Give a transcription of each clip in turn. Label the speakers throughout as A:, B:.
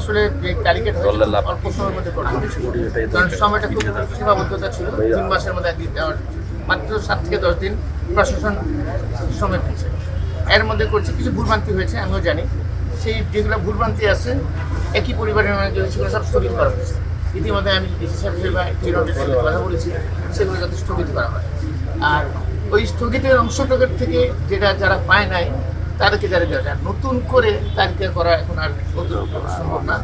A: আসলে যে কারিগর অল্প সময়ের মধ্যে করতে হয়েছিল, কারণ সময়টা খুব সীমাবদ্ধতা ছিল। 3 মাসের মধ্যে একদিন দেওয়ার মাত্র 7 থেকে 10 দিন প্রশাসন সময় পেয়েছে। এর মধ্যে করছে কিছু ভুলভ্রান্তি হয়েছে, আমিও জানি। সেই যেগুলো ভুলভ্রান্তি আছে একই পরিবারের মানে সেগুলো সব স্থগিত করা হয়েছে। ইতিমধ্যে আমি ডিসি সাহেবের বা টিরনের সাথে কথা বলেছি, সেগুলো যাতে স্থগিত করা হয়। আর ওই স্থগিতের অংশটুকুর থেকে যেটা যারা পায় নাই তাদেরকে যারা দেওয়া যায়, নতুন করে তালিকা করা এখন আর সম্ভব না।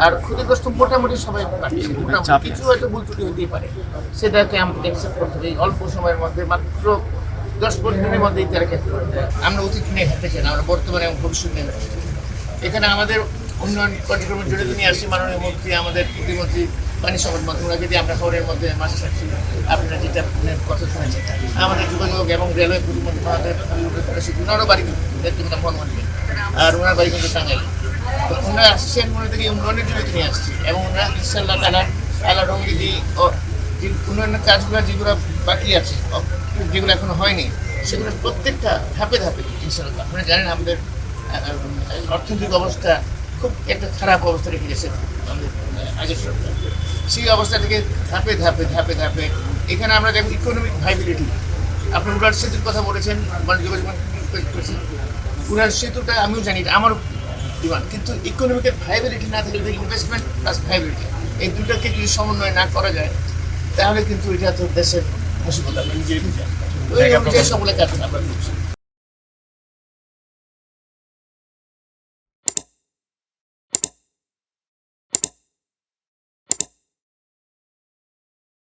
A: আর ক্ষতিগ্রস্ত মোটামুটি সবাই পাচ্ছে, মোটামুটি কিছু হয়তো ভুল ত্রুটি হতেই পারে, সেটাকে আমাদের অ্যাকসেপ্ট করতে হবে। এই অল্প সময়ের মধ্যে মাত্র 10-15 দিনের মধ্যেই তারা ক্ষেত্রে আমরা অতীত নিয়ে হাঁটতে চাই না, আমরা বর্তমানে এবং ভবিষ্যৎ নিয়ে হাঁটতে চাই। এখানে আমাদের উন্নয়ন কার্যক্রমের জন্য নিয়ে আসছি মাননীয় মন্ত্রী, আমাদের প্রতিমন্ত্রী পানি সম্পদ মন্ত্রী, ওনাকে দিয়ে আমরা শহরের মধ্যে মাছ ছাড়ছি। আপনারা যেটা কথা শুনেছেন, আমাদের যোগাযোগ এবং রেলওয়ে প্রতিমন্ত্রী আমাদের ওনারও বাড়ি কিন্তু ভ্রমণকে, আর ওনার বাড়ি কিন্তু টাঙ্গাইল। তো ওনারা আসছেন মনে থেকে উন্নয়নের জন্য নিয়ে আসছি, এবং ওনারা ইনশাল্লাহ তালা রঙে যে উন্নয়নের কাজগুলো যেগুলো বাকি আছে, যেগুলো এখনো হয়নি, সেগুলো প্রত্যেকটা ধাপে ধাপে ইনশাল্লাহ। আপনারা জানেন আমাদের অর্থনৈতিক অবস্থা খুব একটা খারাপ অবস্থা রেখে গেছে আমাদের আগের সরকার। সেই অবস্থা থেকে ধাপে ধাপে ধাপে ধাপে এখানে আমরা দেখব ইকোনমিক ভাইবিলিটি। আপনি উড়ার সেতুর কথা বলেছেন, করেছেন। উড়ার সেতুটা আমিও জানি, আমারও ডিমান্ড, কিন্তু ইকোনমিকের ভাইবিলিটি না থাকলে, ইনভেস্টমেন্ট প্লাস ভাইবিলিটি, এই দুটাকে যদি সমন্বয় না করা যায়, তাহলে কিন্তু এটা তো দেশের মুসিবত। আমরা নিজের সকলে কাজ আমরা করছি।